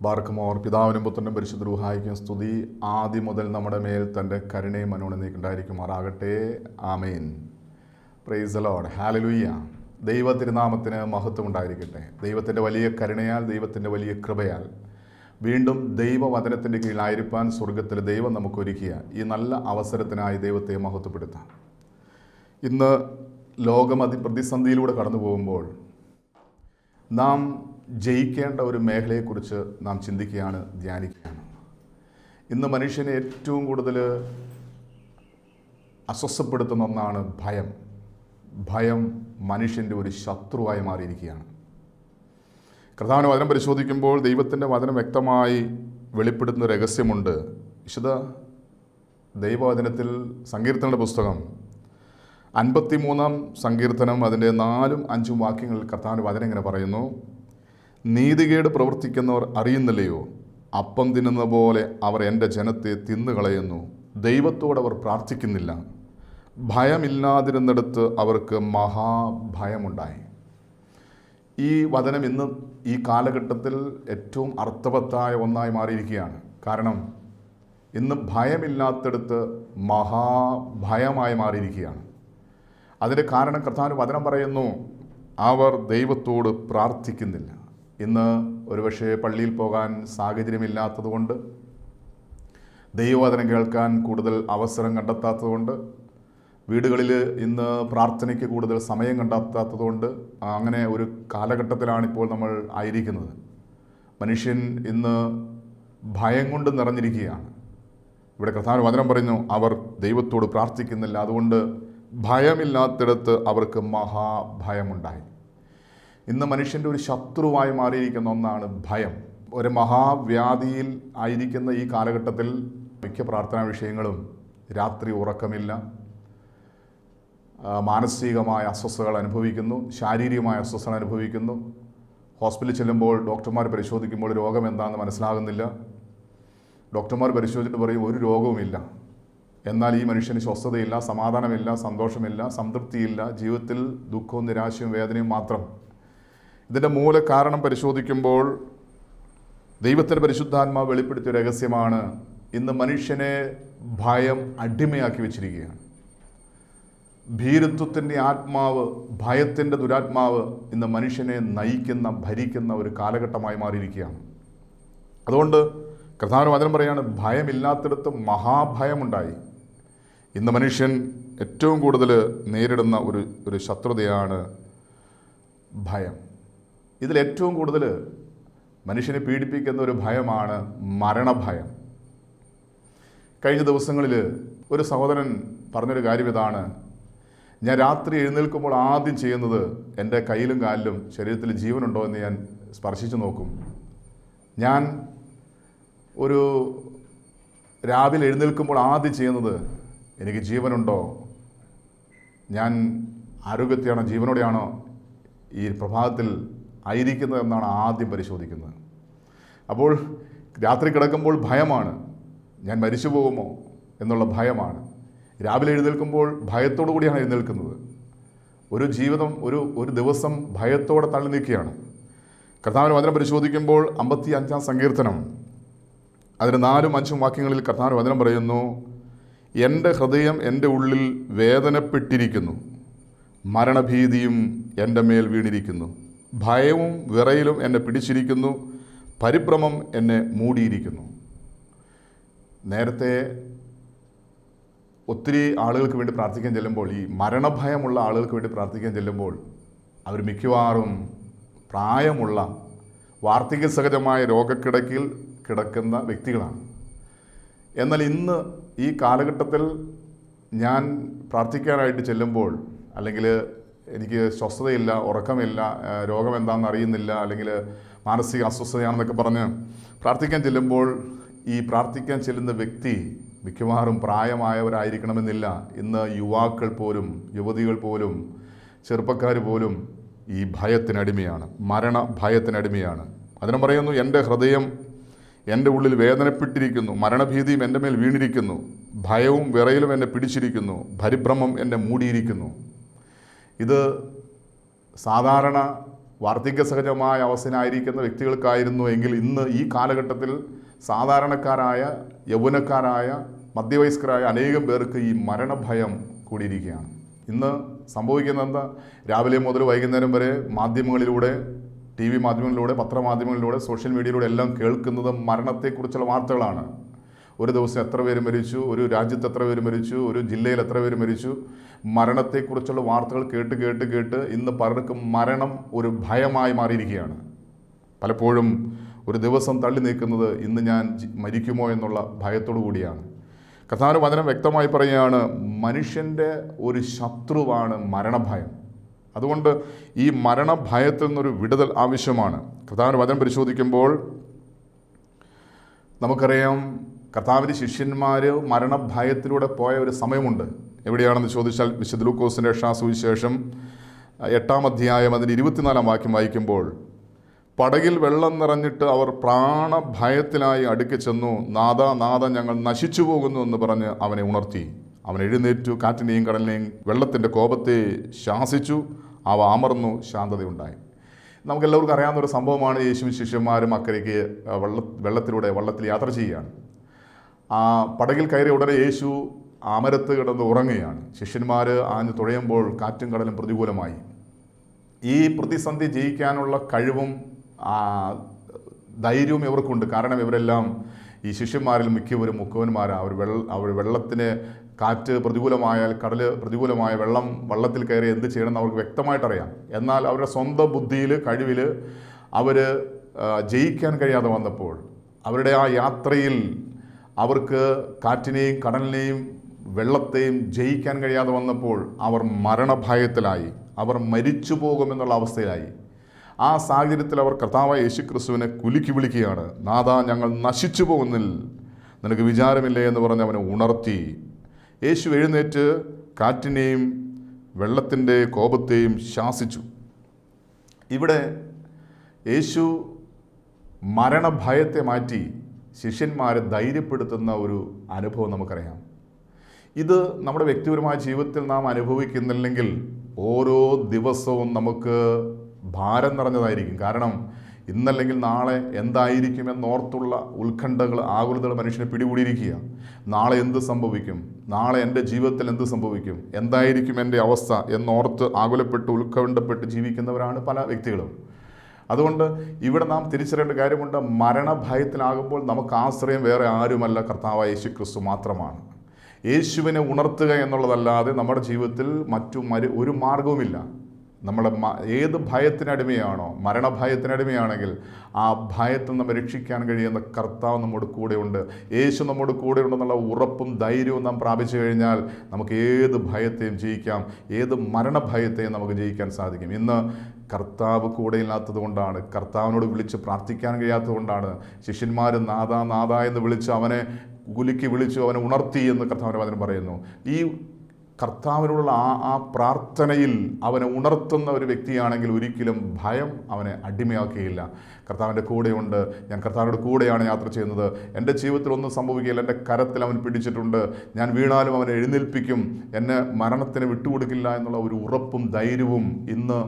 ബാർക്കുമോർ പിതാവിനും പുത്രനും പരിശുദ്ധ റൂഹായിക്കും സ്തുതി ആദ്യം മുതൽ നമ്മുടെ മേൽ തൻ്റെ കരുണയും മനോണയും ഉണ്ടായിരിക്കുമാറാകട്ടെ. ആമേൻ. Praise the Lord. ഹല്ലേലൂയ. ദൈവ തിരുനാമത്തിന് മഹത്വം ഉണ്ടായിരിക്കട്ടെ. ദൈവത്തിൻ്റെ വലിയ കരുണയാൽ, ദൈവത്തിൻ്റെ വലിയ കൃപയാൽ വീണ്ടും ദൈവവചനത്തിൻ്റെ കീഴിലായിരിക്കാൻ സ്വർഗത്തിൽ ദൈവം നമുക്കൊരുക്കിയ ഈ നല്ല അവസരത്തിനായി ദൈവത്തെ മഹത്വപ്പെടുത്താം. ഇന്ന് ലോകം അതിപ്രതിസന്ധിയിലൂടെ കടന്നു പോകുമ്പോൾ നാം ജയിക്കേണ്ട ഒരു മേഖലയെക്കുറിച്ച് നാം ചിന്തിക്കുകയാണ്, ധ്യാനിക്കുകയാണ്. ഇന്ന് മനുഷ്യനെ ഏറ്റവും കൂടുതൽ അസ്വസ്ഥപ്പെടുത്തുന്ന ഒന്നാണ് ഭയം. ഭയം മനുഷ്യൻ്റെ ഒരു ശത്രുവായി മാറിയിരിക്കുകയാണ്. കർത്താവിൻ്റെ വചനം പരിശോധിക്കുമ്പോൾ ദൈവത്തിൻ്റെ വചനം വ്യക്തമായി വെളിപ്പെടുത്തുന്ന രഹസ്യമുണ്ട്. വിശുദ്ധ ദൈവവചനത്തിൽ സങ്കീർത്തനങ്ങളുടെ പുസ്തകം 53-ാം സങ്കീർത്തനം അതിൻ്റെ 4-5 വാക്യങ്ങളിൽ കർത്താവിൻ്റെ വചനം ഇങ്ങനെ പറയുന്നു: നീതികേട് പ്രവർത്തിക്കുന്നവർ അറിയുന്നില്ലയോ? അപ്പം തിന്നുന്ന പോലെ അവർ എൻ്റെ ജനത്തെ തിന്നുകളയുന്നു. ദൈവത്തോടവർ പ്രാർത്ഥിക്കുന്നില്ല. ഭയമില്ലാതിരുന്നിടത്ത് അവർക്ക് മഹാഭയമുണ്ടായി. ഈ വചനം ഇന്ന് ഈ കാലഘട്ടത്തിൽ ഏറ്റവും അർത്ഥവത്തായ ഒന്നായി മാറിയിരിക്കുകയാണ്. കാരണം ഇന്ന് ഭയമില്ലാത്തടത്ത് മഹാഭയമായി മാറിയിരിക്കുകയാണ്. അതിൻ്റെ കാരണം കർത്താവിൻ്റെ വചനം പറയുന്നു, അവർ ദൈവത്തോട് പ്രാർത്ഥിക്കുന്നില്ല. ഇന്ന് ഒരുപക്ഷെ പള്ളിയിൽ പോകാൻ സാഹചര്യമില്ലാത്തതുകൊണ്ട്, ദൈവവചനം കേൾക്കാൻ കൂടുതൽ അവസരം കണ്ടെത്താത്തതുകൊണ്ട്, വീടുകളിൽ ഇന്ന് പ്രാർത്ഥനയ്ക്ക് കൂടുതൽ സമയം കണ്ടെത്താത്തതുകൊണ്ട്, അങ്ങനെ ഒരു കാലഘട്ടത്തിലാണിപ്പോൾ നമ്മൾ ആയിരിക്കുന്നത്. മനുഷ്യൻ ഇന്ന് ഭയം കൊണ്ട് നിറഞ്ഞിരിക്കുകയാണ്. ഇവിടെ കർത്താവിൻ്റെ വചനം പറയുന്നു, അവർ ദൈവത്തോട് പ്രാർത്ഥിക്കുന്നില്ല. അതുകൊണ്ട് ഭയമില്ലാത്തിടത്ത് അവർക്ക് മഹാഭയമുണ്ടായി. ഇന്ന് മനുഷ്യൻ്റെ ഒരു ശത്രുവായി മാറിയിരിക്കുന്ന ഒന്നാണ് ഭയം. ഒരു മഹാവ്യാധിയിൽ ആയിരിക്കുന്ന ഈ കാലഘട്ടത്തിൽ മിക്ക പ്രാർത്ഥനാ വിഷയങ്ങളും രാത്രി ഉറക്കമില്ല, മാനസികമായ അസ്വസ്ഥതകൾ അനുഭവിക്കുന്നു, ശാരീരികമായ അസ്വസ്ഥത അനുഭവിക്കുന്നു. ഹോസ്പിറ്റലിൽ ചെല്ലുമ്പോൾ ഡോക്ടർമാർ പരിശോധിക്കുമ്പോൾ രോഗം എന്താണെന്ന് മനസ്സിലാകുന്നില്ല. ഡോക്ടർമാർ പരിശോധിച്ചിട്ട് പറയും ഒരു രോഗവുമില്ല. എന്നാൽ ഈ മനുഷ്യന് സ്വസ്ഥതയില്ല, സമാധാനമില്ല, സന്തോഷമില്ല, സംതൃപ്തിയില്ല. ജീവിതത്തിൽ ദുഃഖവും നിരാശയും വേദനയും മാത്രം. ഇതിൻ്റെ മൂല കാരണം പരിശോധിക്കുമ്പോൾ ദൈവത്തിൻ്റെ പരിശുദ്ധാത്മാവ് വെളിപ്പെടുത്തിയ രഹസ്യമാണ്. ഇന്ന് മനുഷ്യനെ ഭയം അടിമയാക്കി വെച്ചിരിക്കുകയാണ്. ഭീരുത്വത്തിൻ്റെ ആത്മാവ്, ഭയത്തിൻ്റെ ദുരാത്മാവ് ഇന്ന് മനുഷ്യനെ നയിക്കുന്ന, ഭരിക്കുന്ന ഒരു കാലഘട്ടമായി മാറിയിരിക്കുകയാണ്. അതുകൊണ്ട് കർത്താവിൻ്റെ വചനം പറയാണ്, ഭയമില്ലാത്തിടത്ത് മഹാഭയമുണ്ടായി. ഇന്ന് മനുഷ്യൻ ഏറ്റവും കൂടുതൽ നേരിടുന്ന ഒരു ശത്രുതയാണ് ഭയം. ഇതിലേറ്റവും കൂടുതൽ മനുഷ്യനെ പീഡിപ്പിക്കുന്ന ഒരു ഭയമാണ് മരണഭയം. കഴിഞ്ഞ ദിവസങ്ങളിൽ ഒരു സഹോദരൻ പറഞ്ഞൊരു കാര്യം ഇതാണ്: ഞാൻ രാത്രി എഴുന്നേൽക്കുമ്പോൾ ആദ്യം ചെയ്യുന്നത് എൻ്റെ കയ്യിലും കാലിലും ശരീരത്തിൽ ജീവനുണ്ടോ എന്ന് ഞാൻ സ്പർശിച്ചു നോക്കും. ഞാൻ ഒരു രാവിലെ എഴുന്നേൽക്കുമ്പോൾ ആദ്യം ചെയ്യുന്നത് എനിക്ക് ജീവനുണ്ടോ, ഞാൻ ആരോഗ്യത്തെയാണോ ജീവനോടെയാണോ ഈ പ്രഭാതത്തിൽ ആയിരിക്കുന്നത് എന്നാണ് ആദ്യം പരിശോധിക്കുന്നത്. അപ്പോൾ രാത്രി കിടക്കുമ്പോൾ ഭയമാണ്, ഞാൻ മരിച്ചു പോകുമോ എന്നുള്ള ഭയമാണ്. രാവിലെ എഴുന്നേൽക്കുമ്പോൾ ഭയത്തോടു കൂടിയാണ് എഴുന്നേൽക്കുന്നത്. ഒരു ജീവിതം, ഒരു ദിവസം ഭയത്തോടെ തള്ളി നീക്കുകയാണ്. കർത്താവിൻ്റെ വചനം പരിശോധിക്കുമ്പോൾ 55-ാം സങ്കീർത്തനം അതിന് 4-5 വാക്യങ്ങളിൽ കർത്താവിൻ്റെ വചനം പറയുന്നു: എൻ്റെ ഹൃദയം എൻ്റെ ഉള്ളിൽ വേദനപ്പെട്ടിരിക്കുന്നു, മരണഭീതിയും എൻ്റെ മേൽ വീണിരിക്കുന്നു. ഭയവും വിറയലും എന്നെ പിടിച്ചിരിക്കുന്നു, പരിഭ്രമം എന്നെ മൂടിയിരിക്കുന്നു. നേരത്തെ ഒത്തിരി ആളുകൾക്ക് വേണ്ടി പ്രാർത്ഥിക്കാൻ ചെല്ലുമ്പോൾ, ഈ മരണഭയമുള്ള ആളുകൾക്ക് വേണ്ടി പ്രാർത്ഥിക്കാൻ ചെല്ലുമ്പോൾ അവർ മിക്കവാറും പ്രായമുള്ള, വാർദ്ധക്യ സഹജമായ രോഗക്കിടക്കിൽ കിടക്കുന്ന വ്യക്തികളാണ്. എന്നാൽ ഇന്ന് ഈ കാലഘട്ടത്തിൽ ഞാൻ പ്രാർത്ഥിക്കാനായിട്ട് ചെല്ലുമ്പോൾ, അല്ലെങ്കിൽ എനിക്ക് സ്വസ്ഥതയില്ല, ഉറക്കമില്ല, രോഗം എന്താണെന്ന് അറിയുന്നില്ല, അല്ലെങ്കിൽ മാനസിക അസ്വസ്ഥതയാണെന്നൊക്കെ പറഞ്ഞ് പ്രാർത്ഥിക്കാൻ ചെല്ലുമ്പോൾ ഈ പ്രാർത്ഥിക്കാൻ ചെല്ലുന്ന വ്യക്തി മിക്കവാറും പ്രായമായവരായിരിക്കണമെന്നില്ല. ഇന്ന് യുവാക്കൾ പോലും, യുവതികൾ പോലും, ചെറുപ്പക്കാർ പോലും ഈ ഭയത്തിനടിമയാണ്, മരണഭയത്തിനടിമയാണ്. അതിനും പറയുന്നു, എൻ്റെ ഹൃദയം എൻ്റെ ഉള്ളിൽ വേദനപ്പെട്ടിരിക്കുന്നു, മരണഭീതിയും എൻ്റെ മേൽ വീണിരിക്കുന്നു, ഭയവും വിറയലും എന്നെ പിടിച്ചിരിക്കുന്നു, പരിഭ്രമം എന്നെ മൂടിയിരിക്കുന്നു. ഇത് സാധാരണ വാർദ്ധക്യ സഹജമായ അവസ്ഥയിലായിരിക്കുന്ന വ്യക്തികൾക്കായിരുന്നു എങ്കിൽ ഇന്ന് ഈ കാലഘട്ടത്തിൽ സാധാരണക്കാരായ യൗവനക്കാരായ മധ്യവയസ്കരായ അനേകം പേർക്ക് ഈ മരണഭയം കൂടിയിരിക്കുകയാണ്. ഇന്ന് സംഭവിക്കുന്നത് എന്താ? രാവിലെ മുതൽ വൈകുന്നേരം വരെ മാധ്യമങ്ങളിലൂടെ, TV മാധ്യമങ്ങളിലൂടെ, പത്രമാധ്യമങ്ങളിലൂടെ, സോഷ്യൽ മീഡിയയിലൂടെ എല്ലാം കേൾക്കുന്നത് മരണത്തെക്കുറിച്ചുള്ള വാർത്തകളാണ്. ഒരു ദിവസം എത്ര പേര് മരിച്ചു, ഒരു രാജ്യത്ത് എത്ര പേര് മരിച്ചു, ഒരു ജില്ലയിൽ എത്ര പേര് മരിച്ചു, മരണത്തെക്കുറിച്ചുള്ള വാർത്തകൾ കേട്ട് ഇന്ന് പലർക്കും മരണം ഒരു ഭയമായി മാറിയിരിക്കുകയാണ്. പലപ്പോഴും ഒരു ദിവസം തള്ളി നീക്കുന്നത് ഇന്ന് ഞാൻ മരിക്കുമോ എന്നുള്ള ഭയത്തോടു കൂടിയാണ്. കർത്താവിന്റെ വചനം വ്യക്തമായി പറയുകയാണ്, മനുഷ്യൻ്റെ ഒരു ശത്രുവാണ് മരണഭയം. അതുകൊണ്ട് ഈ മരണഭയത്തിൽ നിന്നൊരു വിടുതൽ ആവശ്യമാണ്. കർത്താവിന്റെ വചനം പരിശോധിക്കുമ്പോൾ നമുക്കറിയാം, കർത്താവിൻ്റെ ശിഷ്യന്മാർ മരണഭയത്തിലൂടെ പോയ ഒരു സമയമുണ്ട്. എവിടെയാണെന്ന് ചോദിച്ചാൽ വിശുദ്ധ ലൂക്കോസിൻ്റെ സുവിശേഷം 8-ാം അധ്യായം അതിൻ്റെ 24-ാം വാക്യം വായിക്കുമ്പോൾ, പടകിൽ വെള്ളം നിറഞ്ഞിട്ട് അവർ പ്രാണഭയത്തിലായി അടുക്കി ചെന്നു. നാഥ ഞങ്ങൾ നശിച്ചു പോകുന്നു എന്ന് പറഞ്ഞ് അവനെ ഉണർത്തി. അവൻ എഴുന്നേറ്റു, കാറ്റിനെയും കടലിനെയും വെള്ളത്തിൻ്റെ കോപത്തെ ശാസിച്ചു. അവ അമർന്നു, ശാന്തതയുണ്ടായി. നമുക്കെല്ലാവർക്കും അറിയാവുന്ന ഒരു സംഭവമാണ്. യേശുവും ശിഷ്യന്മാരും അക്കരയ്ക്ക് വള്ളത്തിൽ യാത്ര ചെയ്യുകയാണ്. ആ പടകിൽ കയറിയ ഉടനെ യേശു അമരത്ത് കിടന്ന് ഉറങ്ങുകയാണ്. ശിഷ്യന്മാർ ആഞ്ഞു തുഴയുമ്പോൾ കാറ്റും കടലും പ്രതികൂലമായി. ഈ പ്രതിസന്ധി ജയിക്കാനുള്ള കഴിവും ധൈര്യവും ഇവർക്കുണ്ട്. കാരണം ഇവരെല്ലാം, ഈ ശിഷ്യന്മാരിൽ മിക്കവരും മുഖവന്മാരാണ്. അവർ വെള്ളത്തിന്, കാറ്റ് പ്രതികൂലമായാൽ, കടൽ പ്രതികൂലമായ വള്ളത്തിൽ കയറി എന്ത് ചെയ്യണമെന്ന് അവർക്ക് വ്യക്തമായിട്ടറിയാം. എന്നാൽ അവരുടെ സ്വന്തം ബുദ്ധിയിൽ, കഴിവിൽ അവർ ജയിക്കാൻ കഴിയാതെ വന്നപ്പോൾ, അവരുടെ ആ യാത്രയിൽ അവർക്ക് കാറ്റിനെയും കടലിനെയും വെള്ളത്തെയും ജയിക്കാൻ കഴിയാതെ വന്നപ്പോൾ അവർ മരണഭയത്തിലായി. അവർ മരിച്ചു പോകുമെന്നുള്ള അവസ്ഥയിലായി. ആ സാഹചര്യത്തിൽ അവർ കർത്താവായ യേശുക്രിസ്തുവിനെ കുലുക്കി വിളിക്കുകയാണ്. നാഥ, ഞങ്ങൾ നശിച്ചു പോകുന്നിൽ നിനക്ക് വിചാരമില്ലേ എന്ന് പറഞ്ഞ് അവനെ ഉണർത്തി. യേശു എഴുന്നേറ്റ് കാറ്റിനെയും വെള്ളത്തിൻ്റെ കോപത്തെയും ശാസിച്ചു. ഇവിടെ യേശു മരണഭയത്തെ മാറ്റി ശിഷ്യന്മാരെ ധൈര്യപ്പെടുത്തുന്ന ഒരു അനുഭവം നമുക്കറിയാം. ഇത് നമ്മുടെ വ്യക്തിപരമായ ജീവിതത്തിൽ നാം അനുഭവിക്കുന്നില്ലെങ്കിൽ ഓരോ ദിവസവും നമുക്ക് ഭാരം നിറഞ്ഞതായിരിക്കും. കാരണം ഇന്നല്ലെങ്കിൽ നാളെ എന്തായിരിക്കും എന്നോർത്തുള്ള ഉത്കണ്ഠകൾ, ആകുലതകൾ മനുഷ്യനെ പിടികൂടിയിരിക്കുക. നാളെ എന്ത് സംഭവിക്കും, നാളെ എൻ്റെ ജീവിതത്തിൽ എന്ത് സംഭവിക്കും, എന്തായിരിക്കും എൻ്റെ അവസ്ഥ എന്നോർത്ത് ആകുലപ്പെട്ട് ഉത്കണ്ഠപ്പെട്ട് ജീവിക്കുന്നവരാണ് പല വ്യക്തികളും. അതുകൊണ്ട് ഇവിടെ നാം തിരിച്ചറിയേണ്ട കാര്യമുണ്ട്. മരണഭയത്തിലാകുമ്പോൾ നമുക്ക് ആശ്രയം വേറെ ആരുമല്ല, കർത്താവായ യേശുക്രിസ്തു മാത്രമാണ്. യേശുവിനെ ഉണർത്തുക എന്നുള്ളതല്ലാതെ നമ്മുടെ ജീവിതത്തിൽ ഒരു മാർഗവുമില്ല. നമ്മുടെ ഏത് ഭയത്തിനടിമയാണോ, മരണഭയത്തിനടിമയാണെങ്കിൽ ആ ഭയത്തിൽ നമ്മെ രക്ഷിക്കാൻ കഴിയുന്ന കർത്താവ് നമ്മുടെ കൂടെയുണ്ട്, യേശു നമ്മുടെ കൂടെ ഉണ്ടെന്നുള്ള ഉറപ്പും ധൈര്യവും നാം പ്രാപിച്ചു കഴിഞ്ഞാൽ നമുക്ക് ഏത് ഭയത്തെയും ജയിക്കാം, ഏത് മരണഭയത്തെയും നമുക്ക് ജയിക്കാൻ സാധിക്കും. ഇന്ന് കർത്താവ് കൂടെയില്ലാത്തത് കൊണ്ടാണ്, കർത്താവിനോട് വിളിച്ച് പ്രാർത്ഥിക്കാൻ കഴിയാത്തത് കൊണ്ടാണ് ശിഷ്യന്മാർ നാഥ എന്ന് വിളിച്ച് അവനെ കുലുക്കി വിളിച്ചു, അവനെ ഉണർത്തി എന്ന് കർത്താവിൻ്റെ വചനം പറയുന്നു. ഈ കർത്താവിനോടുള്ള ആ പ്രാർത്ഥനയിൽ അവനെ ഉണർത്തുന്ന ഒരു വ്യക്തിയാണെങ്കിൽ ഒരിക്കലും ഭയം അവനെ അടിമയാക്കുകയില്ല. കർത്താവിൻ്റെ കൂടെയുണ്ട്, ഞാൻ കർത്താവിൻ്റെ കൂടെയാണ് യാത്ര ചെയ്യുന്നത്, എൻ്റെ ജീവിതത്തിൽ ഒന്നും സംഭവിക്കുകയില്ല, എൻ്റെ കരത്തിൽ അവൻ പിടിച്ചിട്ടുണ്ട്, ഞാൻ വീണാലും അവനെ എഴുന്നേൽപ്പിക്കും, എന്നെ മരണത്തിന് വിട്ടുകൊടുക്കില്ല എന്നുള്ള ഒരു ഉറപ്പും ധൈര്യവും ഇന്ന്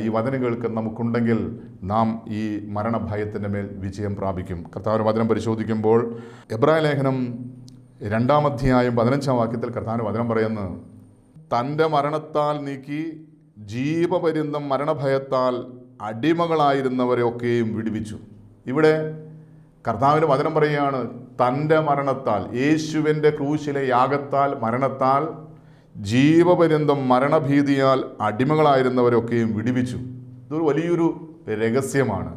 ഈ വചനം കേൾക്കുന്ന നമുക്കുണ്ടെങ്കിൽ നാം ഈ മരണഭയത്തിൻ്റെ മേൽ വിജയം പ്രാപിക്കും. കർത്താവിൻ്റെ വചനം പരിശോധിക്കുമ്പോൾ എബ്രായ ലേഖനം 2-ാം അധ്യായം 15-ാം വാക്യത്തിൽ കർത്താവിൻ്റെ വചനം പറയുന്നു, തൻ്റെ മരണത്താൽ നീക്കി ജീവപര്യന്തം മരണഭയത്താൽ അടിമകളായിരുന്നവരെയൊക്കെയും വിടുവിച്ചു. ഇവിടെ കർത്താവിൻ്റെ വചനം പറയുകയാണ്, തൻ്റെ മരണത്താൽ, യേശുവിൻ്റെ ക്രൂശിലെ യാഗത്താൽ, മരണത്താൽ ജീവപര്യന്തം മരണഭീതിയാൽ അടിമകളായിരുന്നവരൊക്കെയും വിടുവിച്ചു. ഇതൊരു വലിയൊരു രഹസ്യമാണ്.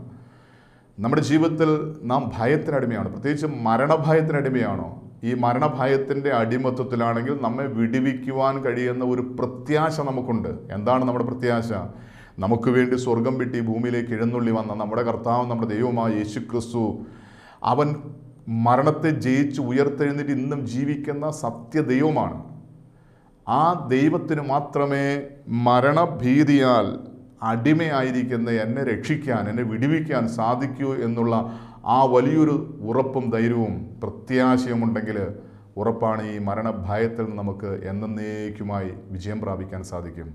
നമ്മുടെ ജീവിതത്തിൽ നാം ഭയത്തിനടിമയാണ്, പ്രത്യേകിച്ച് മരണഭയത്തിനടിമയാണോ? ഈ മരണഭയത്തിൻ്റെ അടിമത്വത്തിലാണെങ്കിൽ നമ്മെ വിടുവിക്കുവാൻ കഴിയുന്ന ഒരു പ്രത്യാശ നമുക്കുണ്ട്. എന്താണ് നമ്മുടെ പ്രത്യാശ? നമുക്ക് വേണ്ടി സ്വർഗം വിട്ട് ഈ ഭൂമിയിലേക്ക് എഴുന്നള്ളി വന്ന നമ്മുടെ കർത്താവ്, നമ്മുടെ ദൈവമായ യേശുക്രിസ്തു, അവൻ മരണത്തെ ജയിച്ച് ഉയർത്തെഴുന്നേറ്റ് ഇന്നും ജീവിക്കുന്ന സത്യദൈവമാണ്. ആ ദൈവത്തിന് മാത്രമേ മരണഭീതിയാൽ അടിമയായിരിക്കുന്ന എന്നെ രക്ഷിക്കാൻ, എന്നെ വിടുവിക്കാൻ സാധിക്കൂ എന്നുള്ള ആ വലിയൊരു ഉറപ്പും ധൈര്യവും പ്രത്യാശയുമുണ്ടെങ്കിൽ ഉറപ്പാണ് ഈ മരണഭയത്തിൽ നിന്ന് നമുക്ക് എന്നേക്കുമായി വിജയം പ്രാപിക്കാൻ സാധിക്കും.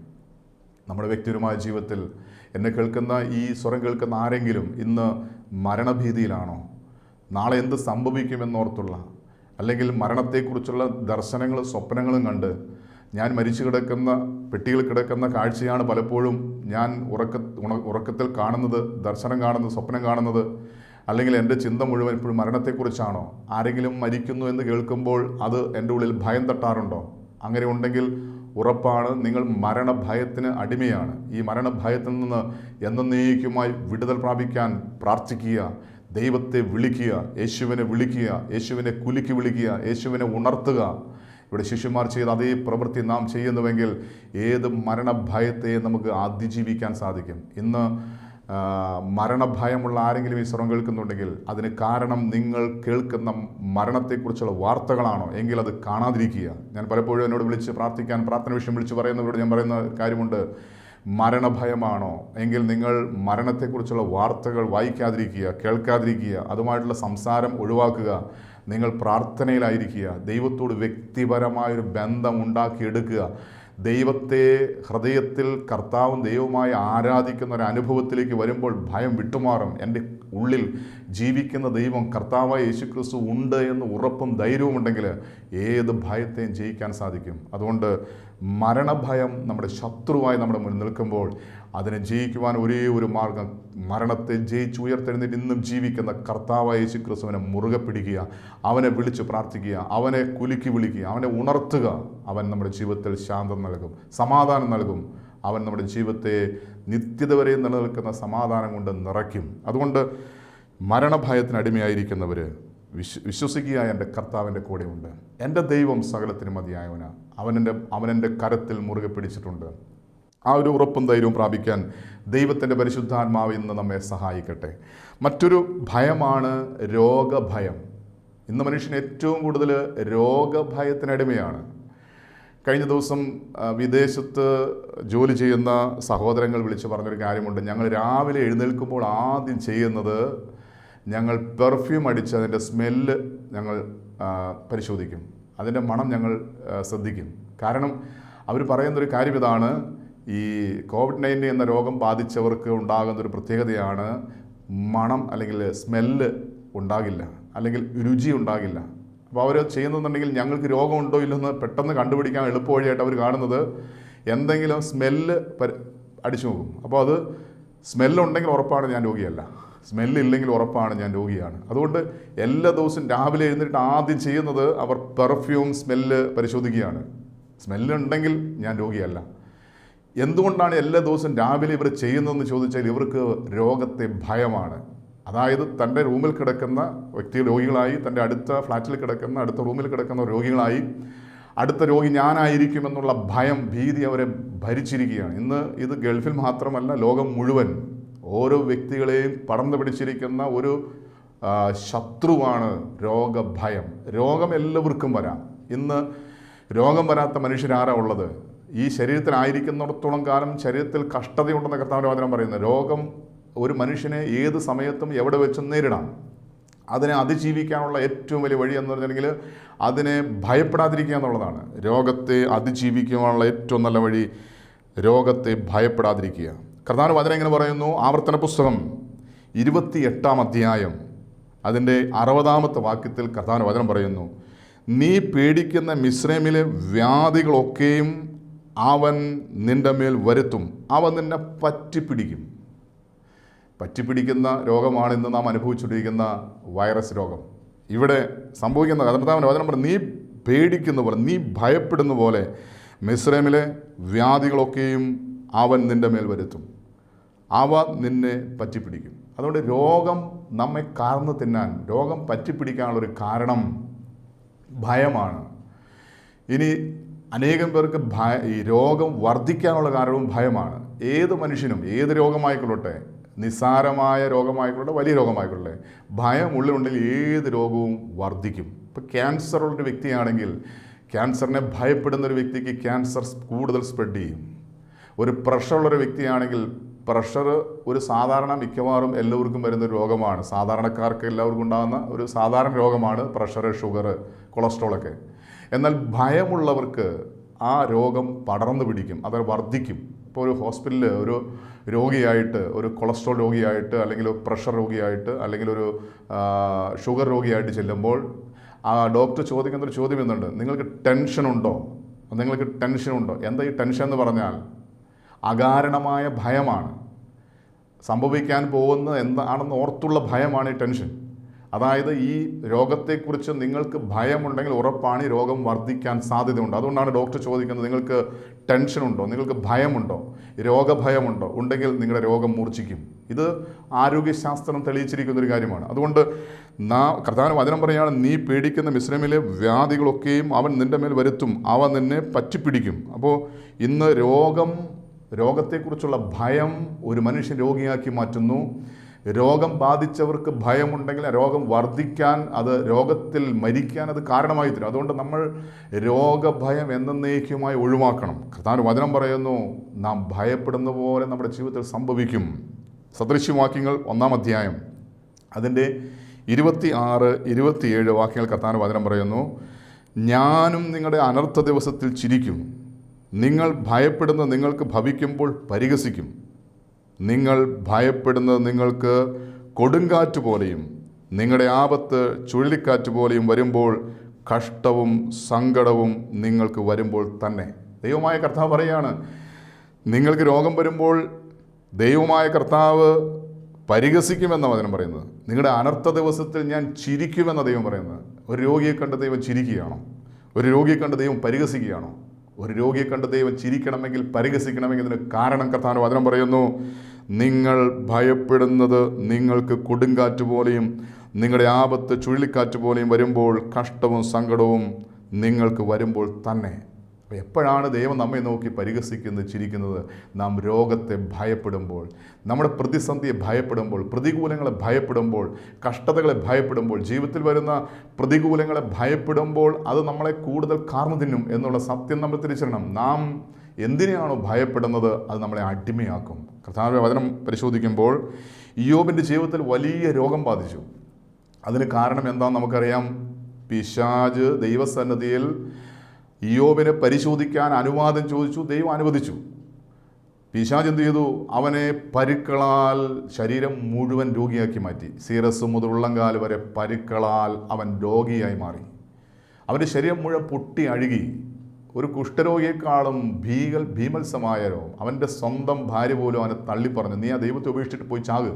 നമ്മുടെ വ്യക്തിപരമായ ജീവിതത്തിൽ എന്നെ കേൾക്കുന്ന ഈ സ്വരം കേൾക്കുന്ന ആരെങ്കിലും ഇന്ന് മരണഭീതിയിലാണോ? നാളെ എന്ത് സംഭവിക്കുമെന്നോർത്തുള്ള, അല്ലെങ്കിൽ മരണത്തെക്കുറിച്ചുള്ള ദർശനങ്ങളും സ്വപ്നങ്ങളും കണ്ട് ഞാൻ മരിച്ചു കിടക്കുന്ന പെട്ടിയിൽ കിടക്കുന്ന കാഴ്ചയാണ് പലപ്പോഴും ഞാൻ ഉറക്കത്തിൽ കാണുന്നത്, ദർശനം കാണുന്നത്, സ്വപ്നം കാണുന്നത്, അല്ലെങ്കിൽ എൻ്റെ ചിന്ത മുഴുവൻ ഇപ്പോഴും മരണത്തെക്കുറിച്ചാണോ? ആരെങ്കിലും മരിക്കുന്നു എന്ന് കേൾക്കുമ്പോൾ അത് എൻ്റെ ഉള്ളിൽ ഭയം തട്ടാറുണ്ടോ? അങ്ങനെ ഉണ്ടെങ്കിൽ ഉറപ്പാണ് നിങ്ങൾ മരണഭയത്തിന് അടിമയാണ്. ഈ മരണഭയത്തിൽ നിന്ന് എന്നേക്കുമായി വിടുതൽ പ്രാപിക്കാൻ പ്രാർത്ഥിക്കുക, ദൈവത്തെ വിളിക്കുക, യേശുവിനെ വിളിക്കുക, യേശുവിനെ കുലുക്കി വിളിക്കുക, യേശുവിനെ ഉണർത്തുക. ഇവിടെ ശിഷ്യന്മാർ ചെയ്ത അതേ പ്രവൃത്തി നാം ചെയ്യുന്നുവെങ്കിൽ ഏത് മരണഭയത്തെ നമുക്ക് അതിജീവിക്കാൻ സാധിക്കും. ഇന്ന് മരണഭയമുള്ള ആരെങ്കിലും ഈ സ്വരം കേൾക്കുന്നുണ്ടെങ്കിൽ അതിന് കാരണം നിങ്ങൾ കേൾക്കുന്ന മരണത്തെക്കുറിച്ചുള്ള വാർത്തകളാണോ എങ്കിൽ അത് കാണാതിരിക്കുക. ഞാൻ പലപ്പോഴും എന്നോട് വിളിച്ച് പ്രാർത്ഥിക്കാൻ, പ്രാർത്ഥന വിഷയം വിളിച്ച് പറയുന്നവരോട് ഞാൻ പറയുന്ന കാര്യമുണ്ട്, മരണഭയമാണോ എങ്കിൽ നിങ്ങൾ മരണത്തെക്കുറിച്ചുള്ള വാർത്തകൾ വായിക്കാതിരിക്കുക, കേൾക്കാതിരിക്കുക, അതുമായിട്ടുള്ള സംസാരം ഒഴിവാക്കുക. നിങ്ങൾ പ്രാർത്ഥനയിലായിരിക്കുക, ദൈവത്തോട് വ്യക്തിപരമായൊരു ബന്ധം ഉണ്ടാക്കിയെടുക്കുക. ദൈവത്തെ ഹൃദയത്തിൽ കർത്താവും ദൈവമായി ആരാധിക്കുന്ന ഒരു അനുഭവത്തിലേക്ക് വരുമ്പോൾ ഭയം വിട്ടുമാറും. എൻ്റെ ഉള്ളിൽ ജീവിക്കുന്ന ദൈവം കർത്താവായ യേശുക്രിസ്തു ഉണ്ട് എന്ന് ഉറപ്പും ധൈര്യവും ഉണ്ടെങ്കിൽ ഏത് ഭയത്തെയും ജയിക്കാൻ സാധിക്കും. അതുകൊണ്ട് മരണഭയം നമ്മുടെ ശത്രുവായി നമ്മുടെ മുന്നിൽ നിൽക്കുമ്പോൾ അതിനെ ജയിക്കുവാൻ ഒരേ ഒരു മാർഗം, മരണത്തെ ജയിച്ചുയർത്തെഴുന്നേറ്റ് ഇന്നും ജീവിക്കുന്ന കർത്താവായ യേശുക്രിസ്തുവിനെ മുറുകെ പിടിക്കുക, അവനെ വിളിച്ച് പ്രാർത്ഥിക്കുക, അവനെ കുലുക്കി വിളിക്കുക, അവനെ ഉണർത്തുക. അവൻ നമ്മുടെ ജീവിതത്തിൽ ശാന്തം നൽകും, സമാധാനം നൽകും. അവൻ നമ്മുടെ ജീവിതത്തെ നിത്യത വരെ നിലനിൽക്കുന്ന സമാധാനം കൊണ്ട് നിറയ്ക്കും. അതുകൊണ്ട് മരണഭയത്തിന് അടിമയായിരിക്കുന്നവർ വിശ്വസിക്കുക, എൻ്റെ കർത്താവിൻ്റെ കൂടെയുണ്ട്, എൻ്റെ ദൈവം സകലത്തിന് മതിയായവനാണ്, അവനെൻ്റെ കരത്തിൽ മുറുകെ പിടിച്ചിട്ടുണ്ട്. ആ ഒരു ഉറപ്പും ധൈര്യവും പ്രാപിക്കാൻ ദൈവത്തിൻ്റെ പരിശുദ്ധാത്മാവ് ഇന്ന് നമ്മെ സഹായിക്കട്ടെ. മറ്റൊരു ഭയമാണ് രോഗഭയം. ഇന്ന് മനുഷ്യൻ ഏറ്റവും കൂടുതൽ രോഗഭയത്തിനടിമയാണ്. കഴിഞ്ഞ ദിവസം വിദേശത്ത് ജോലി ചെയ്യുന്ന സഹോദരങ്ങൾ വിളിച്ച് പറഞ്ഞൊരു കാര്യമുണ്ട്. ഞങ്ങൾ രാവിലെ എഴുന്നേൽക്കുമ്പോൾ ആദ്യം ചെയ്യുന്നത് ഞങ്ങൾ പെർഫ്യൂം അടിച്ച് അതിൻ്റെ സ്മെല്ല് ഞങ്ങൾ പരിശോധിക്കും, അതിൻ്റെ മണം ഞങ്ങൾ ശ്രദ്ധിക്കും. കാരണം അവർ പറയുന്നൊരു കാര്യം ഇതാണ്, ഈ COVID-19 എന്ന രോഗം ബാധിച്ചവർക്ക് ഉണ്ടാകുന്നൊരു പ്രത്യേകതയാണ് മണം അല്ലെങ്കിൽ സ്മെല്ല് ഉണ്ടാകില്ല, അല്ലെങ്കിൽ രുചി ഉണ്ടാകില്ല. അപ്പോൾ അവർ ചെയ്യുന്നതെന്നുണ്ടെങ്കിൽ ഞങ്ങൾക്ക് രോഗമുണ്ടോ ഇല്ലെന്ന് പെട്ടെന്ന് കണ്ടുപിടിക്കാൻ എളുപ്പവഴിയായിട്ട് അവർ കാണുന്നത് എന്തെങ്കിലും സ്മെല്ല് അടിച്ചു നോക്കും. അപ്പോൾ അത് സ്മെല്ലുണ്ടെങ്കിൽ ഉറപ്പാണ് ഞാൻ രോഗിയല്ല, സ്മെല്ലില്ലെങ്കിൽ ഉറപ്പാണ് ഞാൻ രോഗിയാണ്. അതുകൊണ്ട് എല്ലാ ദിവസവും രാവിലെ എഴുന്നേറ്റ് ആദ്യം ചെയ്യുന്നത് അവർ പെർഫ്യൂം സ്മെല്ല് പരിശോധിക്കുകയാണ്. സ്മെല്ലുണ്ടെങ്കിൽ ഞാൻ രോഗിയല്ല. എന്തുകൊണ്ടാണ് എല്ലാ ദിവസവും രാവിലെ ഇവർ ചെയ്യുന്നതെന്ന് ചോദിച്ചാൽ ഇവർക്ക് രോഗത്തെ ഭയമാണ്. അതായത് തൻ്റെ റൂമിൽ കിടക്കുന്ന വ്യക്തി രോഗികളായി, തൻ്റെ അടുത്ത ഫ്ലാറ്റിൽ കിടക്കുന്ന, അടുത്ത റൂമിൽ കിടക്കുന്ന രോഗികളായി, അടുത്ത രോഗി ഞാനായിരിക്കുമെന്നുള്ള ഭയം, ഭീതി അവരെ ഭരിച്ചിരിക്കുകയാണ്. ഇന്ന് ഇത് ഗൾഫിൽ മാത്രമല്ല, ലോകം മുഴുവൻ ഓരോ വ്യക്തികളെയും പടർന്നു പിടിച്ചിരിക്കുന്ന ഒരു ശത്രുവാണ് രോഗഭയം. രോഗം എല്ലാവർക്കും വരാം. ഇന്ന് രോഗം വരാത്ത മനുഷ്യരാരാ ഉള്ളത്? ഈ ശരീരത്തിലായിരിക്കുന്നിടത്തോളം കാലം ശരീരത്തിൽ കഷ്ടതയുണ്ടെന്ന് കർത്താവിൻ്റെ വചനം പറയുന്നത്. രോഗം ഒരു മനുഷ്യനെ ഏത് സമയത്തും എവിടെ വെച്ചും നേരിടാം. അതിനെ അതിജീവിക്കാനുള്ള ഏറ്റവും വലിയ വഴി എന്ന് പറഞ്ഞിട്ടുണ്ടെങ്കിൽ അതിനെ ഭയപ്പെടാതിരിക്കുക എന്നുള്ളതാണ്. രോഗത്തെ അതിജീവിക്കുവാനുള്ള ഏറ്റവും നല്ല വഴി രോഗത്തെ ഭയപ്പെടാതിരിക്കുക. കർത്താവിൻ്റെ വചനം ഇങ്ങനെ പറയുന്നു, ആവർത്തന പുസ്തകം 28-ാം അധ്യായം അതിൻ്റെ 60-ാമത്തെ വാക്യത്തിൽ കർത്താവിൻ്റെ വചനം പറയുന്നു, നീ പേടിക്കുന്ന മിസ്രൈമിലെ വ്യാധികളൊക്കെയും അവൻ നിൻ്റെ മേൽ വരുത്തും, അവൻ നിന്നെ പറ്റിപ്പിടിക്കും. പറ്റിപ്പിടിക്കുന്ന രോഗമാണ് ഇന്ന് നാം അനുഭവിച്ചുകൊണ്ടിരിക്കുന്ന വൈറസ് രോഗം. ഇവിടെ സംഭവിക്കുന്ന കർത്താവിൻ്റെ വചനം പറഞ്ഞു, നീ പേടിക്കുന്ന പോലെ, നീ ഭയപ്പെടുന്ന പോലെ മിസ്രൈമിലെ വ്യാധികളൊക്കെയും അവൻ നിൻ്റെ മേൽ വരുത്തും, അവ നിന്നെ പറ്റിപ്പിടിക്കും. അതുകൊണ്ട് രോഗം നമ്മെ കാർന്ന് തിന്നാൻ, രോഗം പറ്റിപ്പിടിക്കാനുള്ളൊരു കാരണം ഭയമാണ്. ഇനി അനേകം പേർക്ക് ഈ രോഗം വർദ്ധിക്കാനുള്ള കാരണവും ഭയമാണ്. ഏത് മനുഷ്യനും ഏത് രോഗമായിക്കൊള്ളട്ടെ, നിസ്സാരമായ രോഗമായിക്കൊള്ളട്ടെ, വലിയ രോഗമായിക്കൊള്ളട്ടെ, ഭയം ഉള്ളിലുണ്ടെങ്കിൽ ഏത് രോഗവും വർദ്ധിക്കും. ഇപ്പോൾ ക്യാൻസറുള്ളൊരു വ്യക്തിയാണെങ്കിൽ ക്യാൻസറിനെ ഭയപ്പെടുന്നൊരു വ്യക്തിക്ക് ക്യാൻസർ കൂടുതൽ സ്പ്രെഡ് ചെയ്യും. ഒരു പ്രഷറുള്ളൊരു വ്യക്തിയാണെങ്കിൽ പ്രഷർ ഒരു സാധാരണ മിക്കവാറും എല്ലാവർക്കും വരുന്നൊരു രോഗമാണ്. സാധാരണക്കാർക്ക് എല്ലാവർക്കും ഉണ്ടാകുന്ന ഒരു സാധാരണ രോഗമാണ് പ്രഷർ, ഷുഗർ, കൊളസ്ട്രോളൊക്കെ. എന്നാൽ ഭയമുള്ളവർക്ക് ആ രോഗം പടർന്നു പിടിക്കും, അത് വർദ്ധിക്കും. ഇപ്പോൾ ഒരു ഹോസ്പിറ്റലിൽ ഒരു രോഗിയായിട്ട്, ഒരു കൊളസ്ട്രോൾ രോഗിയായിട്ട്, അല്ലെങ്കിൽ ഒരു പ്രഷർ രോഗിയായിട്ട്, അല്ലെങ്കിൽ ഒരു ഷുഗർ രോഗിയായിട്ട് ചെല്ലുമ്പോൾ ആ ഡോക്ടർ ചോദിക്കുന്നൊരു ചോദ്യം എന്നുണ്ട്, നിങ്ങൾക്ക് ടെൻഷനുണ്ടോ? നിങ്ങൾക്ക് ടെൻഷനുണ്ടോ? എന്താ ഈ ടെൻഷൻ എന്ന് പറഞ്ഞാൽ അകാരണമായ ഭയമാണ്. സംഭവിക്കാൻ പോകുന്നത് എന്താണെന്ന് ഓർത്തുള്ള ഭയമാണ് ഈ ടെൻഷൻ. അതായത് ഈ രോഗത്തെക്കുറിച്ച് നിങ്ങൾക്ക് ഭയമുണ്ടെങ്കിൽ ഉറപ്പാണ് ഈ രോഗം വർദ്ധിക്കാൻ സാധ്യതയുണ്ട്. അതുകൊണ്ടാണ് ഡോക്ടർ ചോദിക്കുന്നത്, നിങ്ങൾക്ക് ടെൻഷനുണ്ടോ? നിങ്ങൾക്ക് ഭയമുണ്ടോ? രോഗഭയമുണ്ടോ? ഉണ്ടെങ്കിൽ നിങ്ങളുടെ രോഗം മൂർച്ഛിക്കും. ഇത് ആരോഗ്യശാസ്ത്രം തെളിയിച്ചിരിക്കുന്നൊരു കാര്യമാണ്. അതുകൊണ്ട് കർത്താവിന്റെ വചനം പറയുകയാണ്, നീ പേടിക്കുന്ന മിസ്രൈമിലെ വ്യാധികളൊക്കെയും അവൻ നിൻ്റെ മേൽ വരുത്തും, അവ നിന്നെ പറ്റിപ്പിടിക്കും. അപ്പോൾ ഇന്ന് രോഗത്തെക്കുറിച്ചുള്ള ഭയം ഒരു മനുഷ്യൻ രോഗിയാക്കി മാറ്റുന്നു. രോഗം ബാധിച്ചവർക്ക് ഭയമുണ്ടെങ്കിൽ രോഗം വർദ്ധിക്കാൻ, അത് രോഗത്തിൽ മരിക്കാൻ അത് കാരണമായി തരും. അതുകൊണ്ട് നമ്മൾ രോഗഭയം എന്നേക്കുമായി ഒഴിവാക്കണം. കർത്താവിന്റെ വചനം പറയുന്നു, നാം ഭയപ്പെടുന്ന പോലെ നമ്മുടെ ജീവിതത്തിൽ സംഭവിക്കും. സദൃശ്യവാക്യങ്ങൾ 1-ാം അധ്യായം അതിൻ്റെ 26, 27 വാക്യങ്ങൾ കർത്താവിന്റെ വചനം പറയുന്നു, ഞാനും നിങ്ങളുടെ അനർത്ഥ ദിവസത്തിൽ ചിരിക്കും, നിങ്ങൾ ഭയപ്പെടുന്ന നിങ്ങൾക്ക് ഭവിക്കുമ്പോൾ പരിഹസിക്കും. നിങ്ങൾ ഭയപ്പെടുന്നത് നിങ്ങൾക്ക് കൊടുങ്കാറ്റ് പോലെയും നിങ്ങളുടെ ആപത്ത് ചുഴലിക്കാറ്റ് പോലെയും വരുമ്പോൾ കഷ്ടവും സങ്കടവും നിങ്ങൾക്ക് വരുമ്പോൾ തന്നെ. ദൈവമായ കർത്താവ് പറയുകയാണ്, നിങ്ങൾക്ക് രോഗം വരുമ്പോൾ ദൈവമായ കർത്താവ് പരിഹസിക്കുമെന്ന വചനം പറയുന്നത്. നിങ്ങളുടെ അനർത്ഥ ദിവസത്തിൽ ഞാൻ ചിരിക്കുമെന്ന ദൈവം പറയുന്നത്. ഒരു രോഗിയെ കണ്ട് ദൈവം ചിരിക്കുകയാണോ? ഒരു രോഗിയെ കണ്ട് ദൈവം പരിഹസിക്കുകയാണോ? ഒരു രോഗിയെ കണ്ട് ദൈവം ചിരിക്കണമെങ്കിൽ പരിഹസിക്കണമെങ്കിൽ ഇതിന് കാരണം കർത്താവിന്റെ വചനം പറയുന്നു, നിങ്ങൾ ഭയപ്പെടുന്നത് നിങ്ങൾക്ക് കൊടുങ്കാറ്റ് പോലെയും നിങ്ങളുടെ ആപത്ത് ചുഴലിക്കാറ്റ് പോലെയും വരുമ്പോൾ കഷ്ടവും സങ്കടവും നിങ്ങൾക്ക് വരുമ്പോൾ തന്നെ. അപ്പോൾ എപ്പോഴാണ് ദൈവം നമ്മെ നോക്കി പരിഹസിക്കുന്നത്, ചിരിക്കുന്നത്? നാം രോഗത്തെ ഭയപ്പെടുമ്പോൾ, നമ്മുടെ പ്രതിസന്ധിയെ ഭയപ്പെടുമ്പോൾ, പ്രതികൂലങ്ങളെ ഭയപ്പെടുമ്പോൾ, കഷ്ടതകളെ ഭയപ്പെടുമ്പോൾ, ജീവിതത്തിൽ വരുന്ന പ്രതികൂലങ്ങളെ ഭയപ്പെടുമ്പോൾ അത് നമ്മളെ കൂടുതൽ കാർന്നു തിന്നും എന്നുള്ള സത്യം നമ്മൾ തിരിച്ചറിയണം. നാം എന്തിനെയാണോ ഭയപ്പെടുന്നത് അത് നമ്മളെ അടിമയാക്കും. കർത്താവിന്റെ വചനം പരിശോധിക്കുമ്പോൾ ഇയ്യോബിൻ്റെ ജീവിതത്തിൽ വലിയ രോഗം ബാധിച്ചു. അതിന് കാരണം എന്താണെന്ന് നമുക്കറിയാം. പിശാച് ദൈവസന്നിധിയിൽ ഇയ്യോബിനെ പരിശോധിക്കാൻ അനുവാദം ചോദിച്ചു, ദൈവം അനുവദിച്ചു. പിശാച് എന്ത് ചെയ്തു? അവനെ പരുക്കളാൽ ശരീരം മുഴുവൻ രോഗിയാക്കി മാറ്റി. ശിരസ് മുതൽ ഉള്ളങ്കാൽ വരെ പരുക്കളാൽ അവൻ രോഗിയായി മാറി. അവൻ്റെ ശരീരം മുഴുവൻ പൊട്ടി അഴുകി. ഒരു കുഷ്ഠരോഗിയെക്കാളും ഭീമത്സമായ രോഗം. അവൻ്റെ സ്വന്തം ഭാര്യ പോലും അവനെ തള്ളിപ്പറഞ്ഞു, നീ ആ ദൈവത്തെ ഉപേക്ഷിച്ചിട്ട് പോയി ചാകുക.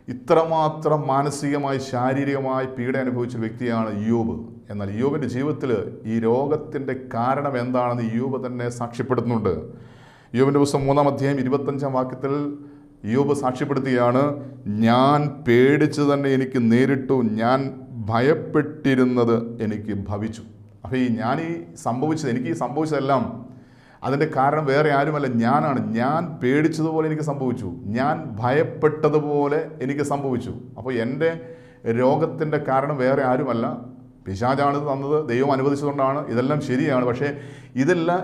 ഇത്രമാത്രം മാനസികമായി ശാരീരികമായി പീഡ അനുഭവിച്ച വ്യക്തിയാണ് ഇയ്യോബ്. എന്നാൽ ഇയ്യോബിൻ്റെ ജീവിതത്തിൽ ഈ രോഗത്തിൻ്റെ കാരണം എന്താണെന്ന് ഇയ്യോബ് തന്നെ സാക്ഷ്യപ്പെടുത്തുന്നുണ്ട്. ഇയ്യോബിൻ്റെ പുസ്തകം 3-ാം അധ്യായം 25-ാം വാക്യത്തിൽ ഇയ്യോബ് സാക്ഷ്യപ്പെടുത്തുകയാണ്, ഞാൻ പേടിച്ച് തന്നെ എനിക്ക് നേരിട്ടു, ഞാൻ ഭയപ്പെട്ടിരുന്നത് എനിക്ക് ഭവിച്ചു. അപ്പോൾ എനിക്ക് ഈ സംഭവിച്ചതെല്ലാം അതിൻ്റെ കാരണം വേറെ ആരുമല്ല, ഞാനാണ്. ഞാൻ പേടിച്ചതുപോലെ എനിക്ക് സംഭവിച്ചു, ഞാൻ ഭയപ്പെട്ടതുപോലെ എനിക്ക് സംഭവിച്ചു. അപ്പോൾ എൻ്റെ രോഗത്തിൻ്റെ കാരണം വേറെ ആരുമല്ല, പിശാചാണ് തന്നത്, ദൈവം അനുവദിച്ചതുകൊണ്ടാണ്. ഇതെല്ലാം ശരിയാണ്. പക്ഷേ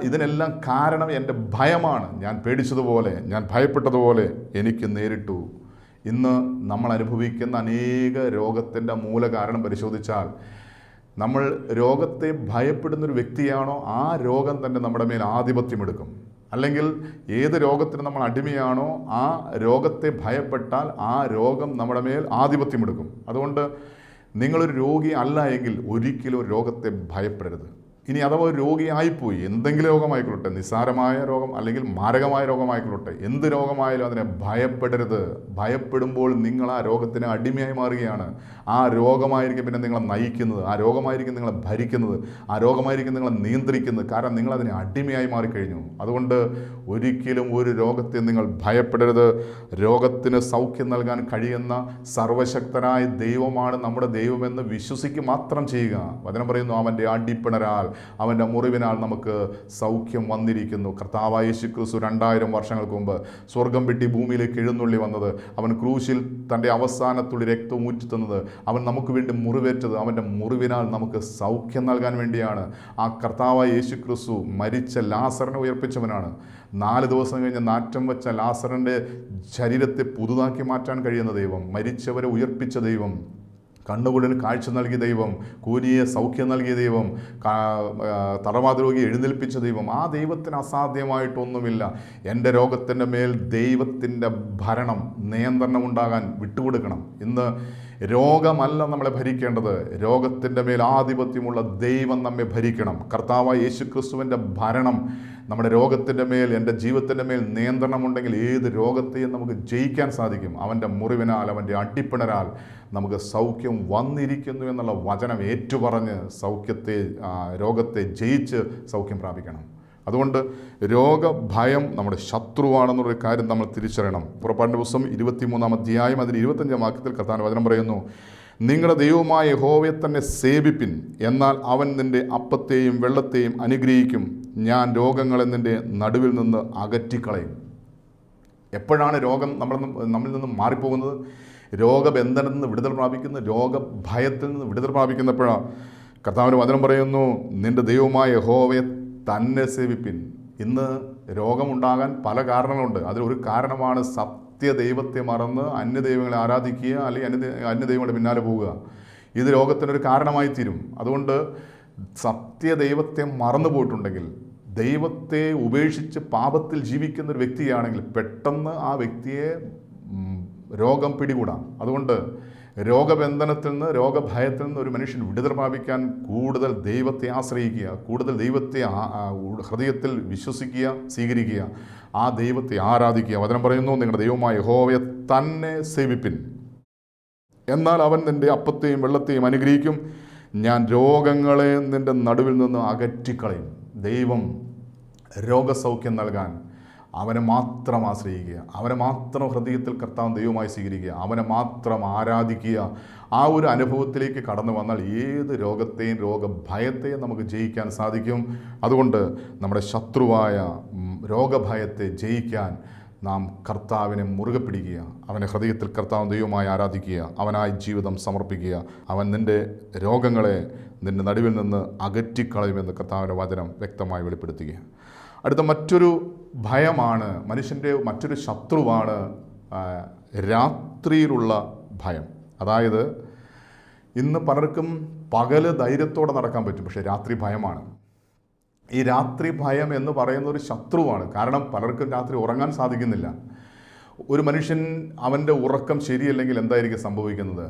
ഇതിനെല്ലാം കാരണം എൻ്റെ ഭയമാണ്. ഞാൻ പേടിച്ചതുപോലെ, ഞാൻ ഭയപ്പെട്ടതുപോലെ എനിക്ക് നേരിട്ടു. ഇന്ന് നമ്മൾ അനുഭവിക്കുന്ന അനേക രോഗത്തിൻ്റെ മൂല കാരണം പരിശോധിച്ചാൽ, നമ്മൾ രോഗത്തെ ഭയപ്പെടുന്നൊരു വ്യക്തിയാണോ ആ രോഗം തന്നെ നമ്മുടെ മേൽ ആധിപത്യമെടുക്കും. അല്ലെങ്കിൽ ഏത് രോഗത്തിന് നമ്മൾ അടിമയാണോ ആ രോഗത്തെ ഭയപ്പെട്ടാൽ ആ രോഗം നമ്മുടെ മേൽ ആധിപത്യമെടുക്കും. അതുകൊണ്ട് നിങ്ങളൊരു രോഗി അല്ല എങ്കിൽ ഒരിക്കലും രോഗത്തെ ഭയപ്പെടരുത്. ഇനി അഥവാ ഒരു രോഗിയായിപ്പോയി, എന്തെങ്കിലും രോഗമായിക്കൊള്ളട്ടെ, നിസ്സാരമായ രോഗം അല്ലെങ്കിൽ മാരകമായ രോഗമായിക്കൊള്ളട്ടെ, എന്ത് രോഗമായാലും അതിനെ ഭയപ്പെടരുത്. ഭയപ്പെടുമ്പോൾ നിങ്ങൾ ആ രോഗത്തിന് അടിമയായി മാറുകയാണ്. ആ രോഗമായിരിക്കും പിന്നെ നിങ്ങളെ നയിക്കുന്നത്, ആ രോഗമായിരിക്കും നിങ്ങളെ ഭരിക്കുന്നത്, ആ രോഗമായിരിക്കും നിങ്ങളെ നിയന്ത്രിക്കുന്നത്. കാരണം നിങ്ങളതിന് അടിമയായി മാറിക്കഴിഞ്ഞു. അതുകൊണ്ട് ഒരിക്കലും ഒരു രോഗത്തെ നിങ്ങൾ ഭയപ്പെടരുത്. രോഗത്തിന് സൗഖ്യം നൽകാൻ കഴിയുന്ന സർവശക്തനായ ദൈവമാണ് നമ്മുടെ ദൈവമെന്ന് വിശ്വസിക്കുക മാത്രം ചെയ്യുക. വചനം പറയുന്നു, അവൻ്റെ അടിപ്പിണരാൽ, അവൻ്റെ മുറിവിനാൽ നമുക്ക് സൗഖ്യം വന്നിരിക്കുന്നു. കർത്താവായ യേശുക്രിസ്തു 2000 വർഷങ്ങൾക്ക് മുമ്പ് സ്വർഗം വിട്ട് ഭൂമിയിലേക്ക് എഴുന്നള്ളി വന്നത്, അവൻ ക്രൂശിൽ തൻ്റെ അവസാനത്തുള്ളി രക്തം ഊറ്റിത്തന്നത്, അവൻ നമുക്ക് വേണ്ടി മുറിവേറ്റത്, അവൻ്റെ മുറിവിനാൽ നമുക്ക് സൗഖ്യം നൽകാൻ വേണ്ടിയാണ്. ആ കർത്താവായ യേശുക്രിസ്തു മരിച്ച ലാസറിനെ ഉയർപ്പിച്ചവനാണ്. 4 ദിവസം കഴിഞ്ഞ് നാറ്റം വെച്ച ലാസറിൻ്റെ ശരീരത്തെ പുതുതാക്കി മാറ്റാൻ കഴിയുന്ന ദൈവം, മരിച്ചവരെ ഉയർപ്പിച്ച ദൈവം, കണ്ണുകുടന് കാഴ്ച നൽകിയ ദൈവം, കൂനിയെ സൗഖ്യം നൽകിയ ദൈവം, തളർവാദ രോഗിയെ എഴുന്നേൽപ്പിച്ച ദൈവം, ആ ദൈവത്തിന് അസാധ്യമായിട്ടൊന്നുമില്ല. എൻ്റെ രോഗത്തിൻ്റെ മേൽ ദൈവത്തിൻ്റെ ഭരണം, നിയന്ത്രണം ഉണ്ടാകാൻ വിട്ടുകൊടുക്കണം. ഇന്ന് രോഗമല്ല നമ്മളെ ഭരിക്കേണ്ടത്, രോഗത്തിൻ്റെ മേൽ ആധിപത്യമുള്ള ദൈവം നമ്മെ ഭരിക്കണം. കർത്താവായ യേശുക്രിസ്തുവിൻ്റെ ഭരണം നമ്മുടെ രോഗത്തിൻ്റെ മേൽ, എൻ്റെ ജീവിതത്തിൻ്റെ മേൽ നിയന്ത്രണമുണ്ടെങ്കിൽ ഏത് രോഗത്തെയും നമുക്ക് ജയിക്കാൻ സാധിക്കും. അവൻ്റെ മുറിവിനാൽ, അവൻ്റെ അടിപ്പിണരാൽ നമുക്ക് സൗഖ്യം വന്നിരിക്കുന്നു എന്നുള്ള വചനം ഏറ്റുപറഞ്ഞ് രോഗത്തെ ജയിച്ച് സൗഖ്യം പ്രാപിക്കണം. അതുകൊണ്ട് രോഗഭയം നമ്മുടെ ശത്രുവാണെന്നുള്ളൊരു കാര്യം നമ്മൾ തിരിച്ചറിയണം. പുറപ്പാടിൻ്റെ പുസ്തകം 23-ാം അധ്യായം അതിൽ 25-ാം വാക്യത്തിൽ കർത്താവിന്റെ വചനം പറയുന്നു, നിങ്ങളുടെ ദൈവമായ യഹോവയെ തന്നെ സേവിപ്പിൻ, എന്നാൽ അവൻ നിൻ്റെ അപ്പത്തെയും വെള്ളത്തെയും അനുഗ്രഹിക്കും, ഞാൻ രോഗങ്ങളെ നിൻ്റെ നടുവിൽ നിന്ന് അകറ്റിക്കളയും. എപ്പോഴാണ് രോഗം നമ്മളിൽ നിന്ന് മാറിപ്പോകുന്നത്? രോഗബന്ധനത്തിൽ നിന്ന് വിടുതൽ പ്രാപിക്കുന്നത്, രോഗഭയത്തിൽ നിന്ന് വിടുതൽ പ്രാപിക്കുന്നപ്പോഴാണ്. കർത്താവിൻ്റെ വചനം പറയുന്നു, നിൻ്റെ ദൈവമായ യഹോവയെ തന്നെ സേവിപ്പിൻ. ഇന്ന് രോഗമുണ്ടാകാൻ പല കാരണങ്ങളുണ്ട്. അതിലൊരു കാരണമാണ് സത്യദൈവത്തെ മറന്ന് അന്യദൈവങ്ങളെ ആരാധിക്കുക, അല്ലെങ്കിൽ അന്യദൈവങ്ങളുടെ പിന്നാലെ പോവുക. ഇത് രോഗത്തിനൊരു കാരണമായി തീരും. അതുകൊണ്ട് സത്യദൈവത്തെ മറന്നു പോയിട്ടുണ്ടെങ്കിൽ, ദൈവത്തെ ഉപേക്ഷിച്ച് പാപത്തിൽ ജീവിക്കുന്ന ഒരു വ്യക്തിയാണെങ്കിൽ പെട്ടെന്ന് ആ വ്യക്തിയെ രോഗം പിടികൂടാം. അതുകൊണ്ട് രോഗബന്ധനത്തിൽ നിന്ന്, രോഗഭയത്തിൽ നിന്ന് ഒരു മനുഷ്യൻ വിടുതൽ പ്രാപിക്കാൻ കൂടുതൽ ദൈവത്തെ ആശ്രയിക്കുക, കൂടുതൽ ദൈവത്തെ ഹൃദയത്തിൽ വിശ്വസിക്കുക, സ്വീകരിക്കുക, ആ ദൈവത്തെ ആരാധിക്കുക. വചനം പറയുന്നു, നിങ്ങളുടെ ദൈവമായ യഹോവയെ തന്നെ സേവിപ്പിൻ, എന്നാൽ അവൻ നിൻ്റെ അപ്പത്തെയും വെള്ളത്തെയും അനുഗ്രഹിക്കും, ഞാൻ രോഗങ്ങളെ നിൻ്റെ നടുവിൽ നിന്ന് അകറ്റിക്കളയും. ദൈവം രോഗസൗഖ്യം നൽകാൻ അവനെ മാത്രം ആശ്രയിക്കുക, അവനെ മാത്രം ഹൃദയത്തിൽ കർത്താവ് ദൈവമായി സ്വീകരിക്കുക, അവനെ മാത്രം ആരാധിക്കുക. ആ ഒരു അനുഭവത്തിലേക്ക് കടന്നു വന്നാൽ ഏത് രോഗത്തെയും രോഗഭയത്തെയും നമുക്ക് ജയിക്കാൻ സാധിക്കും. അതുകൊണ്ട് നമ്മുടെ ശത്രുവായ രോഗഭയത്തെ ജയിക്കാൻ നാം കർത്താവിനെ മുറുകെ പിടിക്കുക, അവനെ ഹൃദയത്തിൽ കർത്താവ് ദൈവമായി ആരാധിക്കുക, അവനായി ജീവിതം സമർപ്പിക്കുക. അവൻ നിൻ്റെ രോഗങ്ങളെ നിൻ്റെ നടുവിൽ നിന്ന് അകറ്റിക്കളയുമെന്ന് കർത്താവിൻ്റെ വചനം വ്യക്തമായി വെളിപ്പെടുത്തുക. അടുത്ത മറ്റൊരു ഭയമാണ്, മനുഷ്യൻ്റെ മറ്റൊരു ശത്രുവാണ് രാത്രിയിലുള്ള ഭയം. അതായത് ഇന്ന് പലർക്കും പകല് ധൈര്യത്തോടെ നടക്കാൻ പറ്റും, പക്ഷേ രാത്രി ഭയമാണ്. ഈ രാത്രി ഭയം എന്ന് പറയുന്ന ഒരു ശത്രുവാണ്. കാരണം പലർക്കും രാത്രി ഉറങ്ങാൻ സാധിക്കുന്നില്ല. ഒരു മനുഷ്യൻ അവൻ്റെ ഉറക്കം ശരിയല്ലെങ്കിൽ എന്തായിരിക്കും സംഭവിക്കുന്നത്?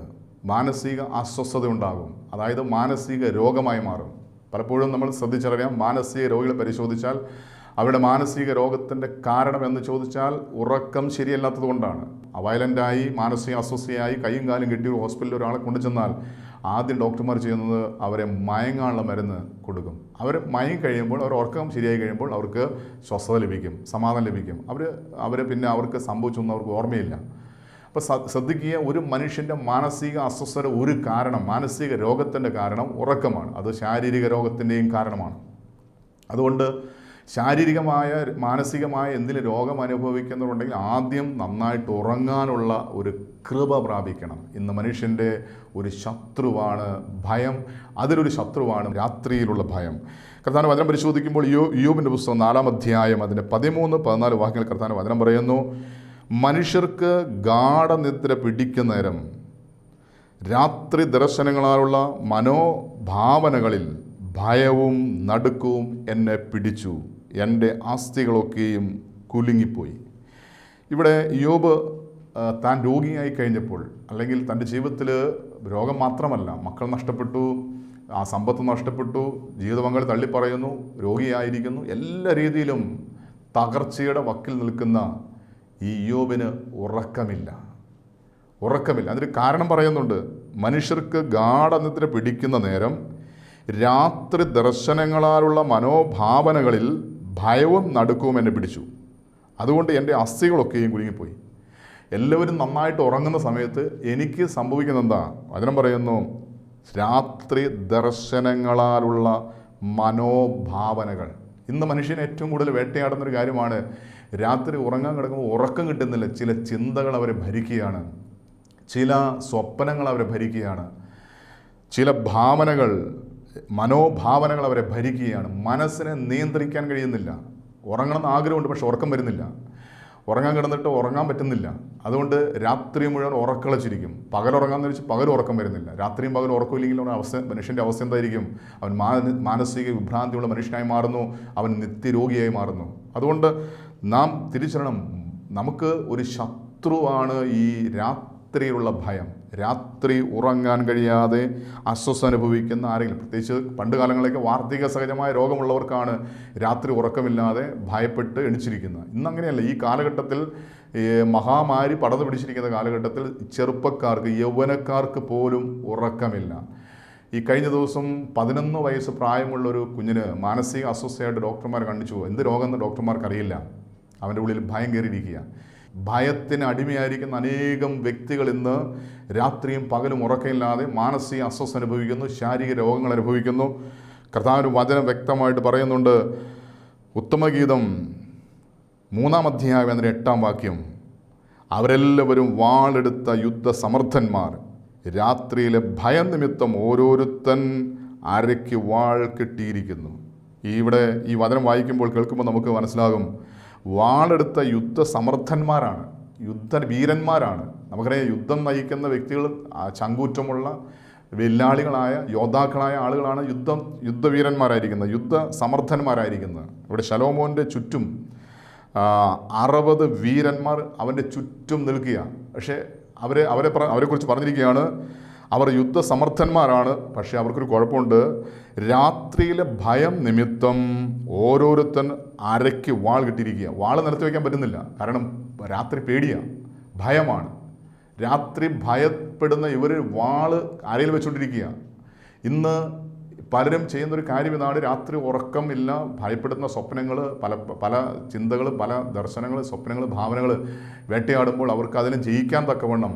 മാനസിക അസ്വസ്ഥത ഉണ്ടാകും, അതായത് മാനസിക രോഗമായി മാറും. പലപ്പോഴും നമ്മൾ ശ്രദ്ധിച്ചറിയാം, മാനസിക രോഗികളെ പരിശോധിച്ചാൽ അവരുടെ മാനസിക രോഗത്തിൻ്റെ കാരണം എന്ന് ചോദിച്ചാൽ ഉറക്കം ശരിയല്ലാത്തത് കൊണ്ടാണ്. വയലൻ്റായി, മാനസിക അസ്വസ്ഥയായി, കൈയും കാലും കെട്ടി ഹോസ്പിറ്റലിൽ ഒരാളെ കൊണ്ടുചെന്നാൽ ആദ്യം ഡോക്ടർമാർ ചെയ്യുന്നത് അവരെ മയങ്ങാനുള്ള മരുന്ന് കൊടുക്കും. അവർ മയങ്ങി കഴിയുമ്പോൾ, അവർ ഉറക്കം ശരിയായി കഴിയുമ്പോൾ അവർക്ക് സ്വസ്ഥത ലഭിക്കും, സമാധാനം ലഭിക്കും. പിന്നെ അവർക്ക് സംഭവിച്ചൊന്നും അവർക്ക് ഓർമ്മയില്ല. അപ്പോൾ ശ്രദ്ധിക്കുക, ഒരു മനുഷ്യൻ്റെ മാനസിക അസ്വസ്ഥത ഒരു കാരണം, മാനസിക രോഗത്തിൻ്റെ കാരണം ഉറക്കമാണ്. അത് ശാരീരിക രോഗത്തിൻ്റെയും കാരണമാണ്. അതുകൊണ്ട് ശാരീരികമായ മാനസികമായ എന്തെങ്കിലും രോഗം അനുഭവിക്കുന്നുണ്ടെങ്കിൽ ആദ്യം നന്നായിട്ട് ഉറങ്ങാനുള്ള ഒരു കൃപ പ്രാപിക്കണം. ഇന്ന് മനുഷ്യൻ്റെ ഒരു ശത്രുവാണ് ഭയം. അതിലൊരു ശത്രുവാണ് രാത്രിയിലുള്ള ഭയം. കർത്താവിൻ്റെ വചനം പരിശോധിക്കുമ്പോൾ ഇയ്യോബിൻ്റെ പുസ്തകം 4-ാം അധ്യായം അതിൻ്റെ 13-14 വാക്യങ്ങൾ കർത്താവിൻ്റെ വചനം പറയുന്നു, മനുഷ്യർക്ക് ഗാഢനിദ്ര പിടിക്കുന്ന നേരം രാത്രി ദർശനങ്ങളാലുള്ള മനോഭാവനകളിൽ ഭയവും നടുക്കവും എന്നെ പിടിച്ചു, എൻ്റെ ആസ്തികളൊക്കെയും കുലുങ്ങിപ്പോയി. ഇവിടെ ഇയ്യോബ് താൻ രോഗിയായി കഴിഞ്ഞപ്പോൾ, അല്ലെങ്കിൽ തൻ്റെ ജീവിതത്തിൽ രോഗം മാത്രമല്ല, മക്കൾ നഷ്ടപ്പെട്ടു, ആ സമ്പത്ത് നഷ്ടപ്പെട്ടു, ജീവിതപങ്കാളി തള്ളിപ്പറയുന്നു, രോഗിയായിരിക്കുന്നു, എല്ലാ രീതിയിലും തകർച്ചയുടെ വക്കിൽ നിൽക്കുന്ന ഈ ഇയ്യോബിന് ഉറക്കമില്ല. അതിന് കാരണം പറയുന്നുണ്ട്, മനുഷ്യർക്ക് ഗാഢനിദ്ര പിടിക്കുന്ന നേരം രാത്രി ദർശനങ്ങളാലുള്ള മനോഭാവനകളിൽ ഭയവും നടുക്കവും എന്നെ പിടിച്ചു, അതുകൊണ്ട് എൻ്റെ അസ്ഥികളൊക്കെയും കുലുങ്ങിപ്പോയി. എല്ലാവരും നന്നായിട്ട് ഉറങ്ങുന്ന സമയത്ത് എനിക്ക് സംഭവിക്കുന്ന എന്താ? വചനം പറയുന്നു, രാത്രി ദർശനങ്ങളാലുള്ള മനോഭാവനകൾ. ഇന്ന് മനുഷ്യനെ ഏറ്റവും കൂടുതൽ വേട്ടയാടുന്നൊരു കാര്യമാണ്, രാത്രി ഉറങ്ങാൻ കിടക്കുമ്പോൾ ഉറക്കം കിട്ടുന്നില്ല, ചില ചിന്തകൾ അവരെ ഭരിക്കുകയാണ്, ചില സ്വപ്നങ്ങൾ അവരെ ഭരിക്കുകയാണ്, ചില മനോഭാവനകൾ അവരെ ഭരിക്കുകയാണ്. മനസ്സിനെ നിയന്ത്രിക്കാൻ കഴിയുന്നില്ല. ഉറങ്ങണമെന്ന് ആഗ്രഹമുണ്ട്, പക്ഷെ ഉറക്കം വരുന്നില്ല. ഉറങ്ങാൻ കിടന്നിട്ട് ഉറങ്ങാൻ പറ്റുന്നില്ല. അതുകൊണ്ട് രാത്രി മുഴുവൻ ഉറക്കളച്ചിരിക്കും. പകലുറങ്ങാന്ന് വെച്ച് പകൽ ഉറക്കം വരുന്നില്ല. രാത്രിയും പകൽ ഉറക്കമില്ലെങ്കിൽ മനുഷ്യൻ്റെ അവസ്ഥ എന്തായിരിക്കും? അവൻ മാനസിക വിഭ്രാന്തിയുള്ള മനുഷ്യനായി മാറുന്നു, അവൻ നിത്യരോഗിയായി മാറുന്നു. അതുകൊണ്ട് നാം തിരിച്ചറിയണം, നമുക്ക് ഒരു ശത്രുവാണ് ഈ രാത്രിയിലുള്ള ഭയം. രാത്രി ഉറങ്ങാൻ കഴിയാതെ അസ്വസ്ഥ അനുഭവിക്കുന്ന ആരെങ്കിലും, പ്രത്യേകിച്ച് പണ്ട് കാലങ്ങളിലേക്ക് വാർദ്ധക്യ സഹജമായ രോഗമുള്ളവർക്കാണ് രാത്രി ഉറക്കമില്ലാതെ ഭയപ്പെട്ട് എണിച്ചിരിക്കുന്നത്. ഇന്നങ്ങനെയല്ല. ഈ കാലഘട്ടത്തിൽ മഹാമാരി പടർന്നു പിടിച്ചിരിക്കുന്ന കാലഘട്ടത്തിൽ ചെറുപ്പക്കാർക്ക്, യൗവനക്കാർക്ക് പോലും ഉറക്കമില്ല. ഈ കഴിഞ്ഞ ദിവസം 11 വയസ്സ് പ്രായമുള്ളൊരു കുഞ്ഞിന് മാനസിക അസ്വസ്ഥയായിട്ട് ഡോക്ടർമാർ കണ്ടിച്ചു. എന്ത് രോഗമെന്ന് ഡോക്ടർമാർക്കറിയില്ല. അവൻ്റെ ഉള്ളിൽ ഭയം കയറിയിരിക്കുക. ഭയത്തിന് അടിമയായിരിക്കുന്ന അനേകം വ്യക്തികൾ ഇന്ന് രാത്രിയും പകലും ഉറക്കമില്ലാതെ മാനസിക അസ്വസ്ഥ അനുഭവിക്കുന്നു, ശാരീരിക രോഗങ്ങൾ അനുഭവിക്കുന്നു. കർത്താവിൻ്റെ വചനം വ്യക്തമായിട്ട് പറയുന്നുണ്ട്. ഉത്തമഗീതം 3-ാം അധ്യായം അതിൻ്റെ 8-ാം വാക്യം, അവരെല്ലാവരും വാളെടുത്ത യുദ്ധസമർത്ഥന്മാർ, രാത്രിയിലെ ഭയം നിമിത്തം ഓരോരുത്തൻ അരയ്ക്ക് വാൾ കെട്ടിയിരിക്കുന്നു. ഇവിടെ ഈ വചനം വായിക്കുമ്പോൾ, കേൾക്കുമ്പോൾ നമുക്ക് മനസ്സിലാകും, വാളെടുത്ത യുദ്ധസമർത്ഥന്മാരാണ്, യുദ്ധവീരന്മാരാണ്. നമുക്കറിയാം, യുദ്ധം നയിക്കുന്ന വ്യക്തികൾ ചങ്കൂറ്റമുള്ള വെല്ലാളികളായ യോദ്ധാക്കളായ ആളുകളാണ് യുദ്ധവീരന്മാരായിരിക്കുന്നത്, യുദ്ധസമർത്ഥന്മാരായിരിക്കുന്നത്. ഇവിടെ ശലോമോൻ്റെ ചുറ്റും 60 വീരന്മാർ അവൻ്റെ ചുറ്റും നിൽക്കുക. പക്ഷേ അവരെക്കുറിച്ച് പറഞ്ഞിരിക്കുകയാണ്, അവർ യുദ്ധസമർത്ഥന്മാരാണ്. പക്ഷേ അവർക്കൊരു കുഴപ്പമുണ്ട്. രാത്രിയിലെ ഭയം നിമിത്തം ഓരോരുത്തൻ അരയ്ക്ക് വാൾ കിട്ടിയിരിക്കുക. വാൾ നിലത്ത് വയ്ക്കാൻ പറ്റുന്നില്ല. കാരണം രാത്രി പേടിയാണ്, ഭയമാണ്. രാത്രി ഭയപ്പെടുന്ന ഇവർ വാൾ അരയിൽ വെച്ചുകൊണ്ടിരിക്കുക. ഇന്ന് പലരും ചെയ്യുന്നൊരു കാര്യം ഇതാണ്. രാത്രി ഉറക്കം ഇല്ല, ഭയപ്പെടുന്ന സ്വപ്നങ്ങൾ, പല ചിന്തകൾ, പല ദർശനങ്ങൾ, സ്വപ്നങ്ങൾ, ഭാവനകൾ വേട്ടയാടുമ്പോൾ അവർക്ക് അതിനെ ജയിക്കാൻ തക്കവണ്ണം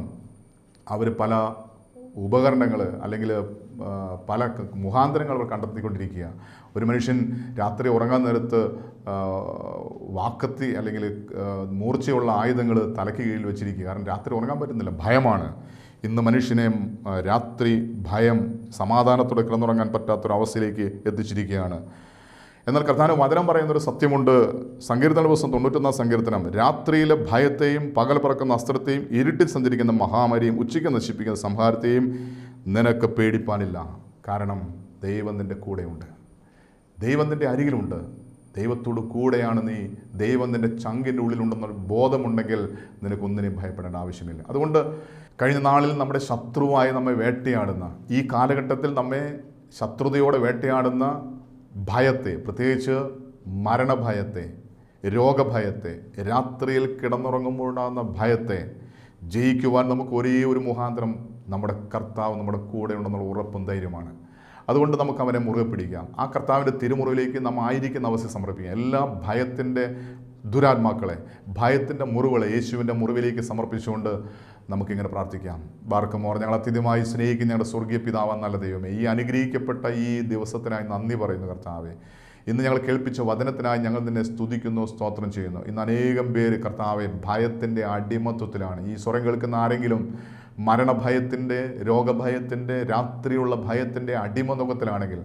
അവർ പല ഉപകരണങ്ങൾ അല്ലെങ്കിൽ പല മുഖാന്തരങ്ങൾ അവർ കണ്ടെത്തിക്കൊണ്ടിരിക്കുക. ഒരു മനുഷ്യൻ രാത്രി ഉറങ്ങാൻ നേരത്ത് വാക്കത്തി അല്ലെങ്കിൽ മൂർച്ചയുള്ള ആയുധങ്ങൾ തലയ്ക്ക് കീഴിൽ വെച്ചിരിക്കുക. കാരണം രാത്രി ഉറങ്ങാൻ പറ്റുന്നില്ല, ഭയമാണ്. ഇന്ന് മനുഷ്യനെ രാത്രി ഭയം, സമാധാനത്തോടെ കിടന്നുറങ്ങാൻ പറ്റാത്തൊരവസ്ഥയിലേക്ക് എത്തിച്ചിരിക്കുകയാണ്. എന്നാൽ കർത്താവിൻ്റെ വചനം പറയുന്നൊരു സത്യമുണ്ട്. സങ്കീർത്തന പുസ്തകം 91-ാം സങ്കീർത്തനം, രാത്രിയിലെ ഭയത്തെയും പകൽ പറക്കുന്ന അസ്ത്രത്തെയും ഇരുട്ടിൽ സഞ്ചരിക്കുന്ന മഹാമാരിയും ഉച്ചയ്ക്ക് നശിപ്പിക്കുന്ന സംഹാരത്തെയും നിനക്ക് പേടിപ്പാനില്ല. കാരണം ദൈവം നിൻ്റെ കൂടെയുണ്ട്, ദൈവം നിൻ്റെ അരികിലുണ്ട്, ദൈവത്തോട് കൂടെയാണ് നീ, ദൈവം നിൻ്റെ ചങ്കിൻ്റെ ഉള്ളിലുണ്ടെന്നൊരു ബോധമുണ്ടെങ്കിൽ നിനക്കൊന്നിനെയും ഭയപ്പെടേണ്ട ആവശ്യമില്ല. അതുകൊണ്ട് കഴിഞ്ഞ നാളിൽ നമ്മുടെ ശത്രുവായി നമ്മെ വേട്ടയാടുന്ന, ഈ കാലഘട്ടത്തിൽ നമ്മെ ശത്രുതയോടെ വേട്ടയാടുന്ന ഭയത്തെ, പ്രത്യേകിച്ച് മരണഭയത്തെ, രോഗഭയത്തെ, രാത്രിയിൽ കിടന്നുറങ്ങുമ്പോഴുണ്ടാകുന്ന ഭയത്തെ ജയിക്കുവാൻ നമുക്ക് ഒരേ ഒരു മുഖാന്തരം നമ്മുടെ കർത്താവ് നമ്മുടെ കൂടെ ഉണ്ടെന്നുള്ള ഉറപ്പും ധൈര്യമാണ്. അതുകൊണ്ട് നമുക്ക് അവനെ മുറുകെ പിടിക്കാം. ആ കർത്താവിൻ്റെ തിരുമുറിവിലേക്ക് നാം ആയിരിക്കുന്ന അവസ്ഥ സമർപ്പിക്കാം. എല്ലാ ഭയത്തിൻ്റെ ദുരാത്മാക്കളെ, ഭയത്തിൻ്റെ മുറിവുകളെ യേശുവിൻ്റെ മുറിവിലേക്ക് സമർപ്പിച്ചുകൊണ്ട് നമുക്കിങ്ങനെ പ്രാർത്ഥിക്കാം. ബാർക്കുമോർ, ഞങ്ങൾ അത്യധികമായി സ്നേഹിക്കുന്ന ഞങ്ങളുടെ സ്വർഗീയ പിതാവാൻ നല്ല ദൈവമേ, ഈ അനുഗ്രഹിക്കപ്പെട്ട ഈ ദിവസത്തിനായി നന്ദി പറയുന്നു കർത്താവേ. ഇന്ന് ഞങ്ങൾ കേൾപ്പിച്ച വചനത്തിനായി ഞങ്ങൾ നിന്നെ സ്തുതിക്കുന്നു, സ്തോത്രം ചെയ്യുന്നു. ഇന്ന് അനേകം പേര് കർത്താവെ ഭയത്തിൻ്റെ അടിമത്വത്തിലാണ്. ഈ സ്വരം കേൾക്കുന്ന ആരെങ്കിലും മരണഭയത്തിൻ്റെ, രോഗഭയത്തിൻ്റെ, രാത്രിയുള്ള ഭയത്തിൻ്റെ അടിമനുഖത്തിലാണെങ്കിൽ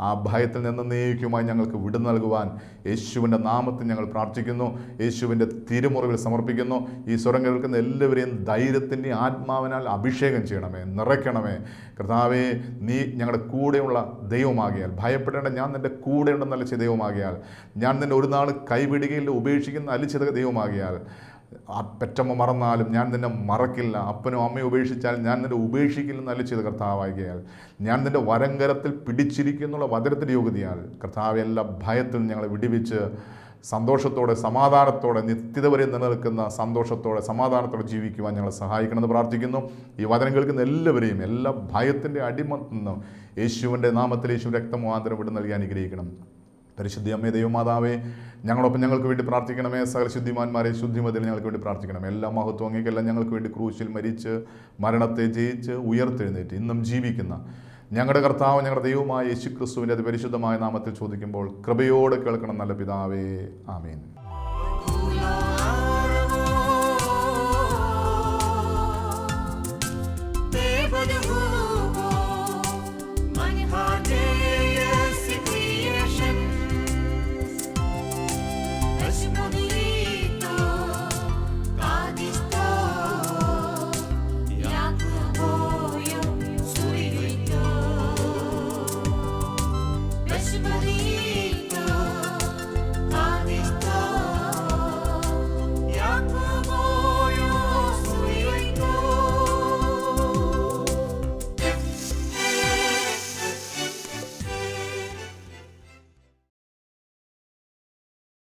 ആ ഭയത്തിൽ നിന്ന് എന്നേക്കുമായി ഞങ്ങൾക്ക് വിടുതൽ നൽകുവാൻ യേശുവിൻ്റെ നാമത്തിൽ ഞങ്ങൾ പ്രാർത്ഥിക്കുന്നു, യേശുവിൻ്റെ തിരുമുറിവിൽ സമർപ്പിക്കുന്നു. ഈ സ്വരം കേൾക്കുന്ന എല്ലാവരെയും ധൈര്യത്തിൻ്റെ ആത്മാവിനാൽ അഭിഷേകം ചെയ്യണമേ, നിറയ്ക്കണമേ കർത്താവേ. നീ ഞങ്ങളുടെ കൂടെയുള്ള ദൈവമാകിയാൽ, ഭയപ്പെടേണ്ട, ഞാൻ നിൻ്റെ കൂടെയുണ്ടെന്നല്ല ചെയ്ത ദൈവമാകിയാൽ, ഞാൻ നിന്നെ ഒരു നാൾ കൈവിടുകയില്ല, ഉപേക്ഷിക്കുന്ന അലിച്ചിത ദൈവമാകിയാൽ, പെറ്റമ്മ മറന്നാലും ഞാൻ നിന്നെ മറക്കില്ല, അപ്പനും അമ്മയും ഉപേക്ഷിച്ചാൽ ഞാൻ നിന്നെ ഉപേക്ഷിക്കില്ലെന്ന് അല്ല ചെയ്ത കർത്താവാകിയാൽ, ഞാൻ നിൻ്റെ വരങ്കരത്തിൽ പിടിച്ചിരിക്കുന്നുള്ള വചനത്തിൻ്റെ യോഗ്യതയാൽ കർത്താവ് എല്ലാ ഭയത്തിൽ ഞങ്ങളെ വിടിവിച്ച് സന്തോഷത്തോടെ, സമാധാനത്തോടെ, നിത്യത വരെ നിലനിൽക്കുന്ന സന്തോഷത്തോടെ, സമാധാനത്തോടെ ജീവിക്കുവാൻ ഞങ്ങളെ സഹായിക്കണമെന്ന് പ്രാർത്ഥിക്കുന്നു. ഈ വചനം കേൾക്കുന്ന എല്ലാവരെയും എല്ലാ ഭയത്തിൻ്റെ അടിമത്തിൽ നിന്നും യേശുവിൻ്റെ നാമത്തിൽ, യേശുവിൻ്റെ രക്തമുഖാന്തരം വിടുതൽ നൽകി അനുഗ്രഹിക്കണം. പരിശുദ്ധ അമ്മേ, ദൈവമാതാവേ, ഞങ്ങളൊപ്പം ഞങ്ങൾക്ക് വേണ്ടി പ്രാർത്ഥിക്കണമേ. സകല ശുദ്ധിമാന്മാരെ, ശുദ്ധിമതിൽ ഞങ്ങൾക്ക് വേണ്ടി പ്രാർത്ഥിക്കണമേ. എല്ലാ മഹത്വം അങ്ങേക്കെല്ലാം ഞങ്ങൾക്ക് വേണ്ടി ക്രൂശിൽ മരിച്ച് മരണത്തെ ജയിച്ച് ഉയർത്തെഴുന്നേറ്റ് ഇന്നും ജീവിക്കുന്ന ഞങ്ങളുടെ കർത്താവ്, ഞങ്ങളുടെ ദൈവമായ യേശുക്രിസ്തുവിൻ്റെ അതിപരിശുദ്ധമായ നാമത്തിൽ ചോദിക്കുമ്പോൾ കൃപയോടെ കേൾക്കണം നല്ല പിതാവേ, ആമേൻ.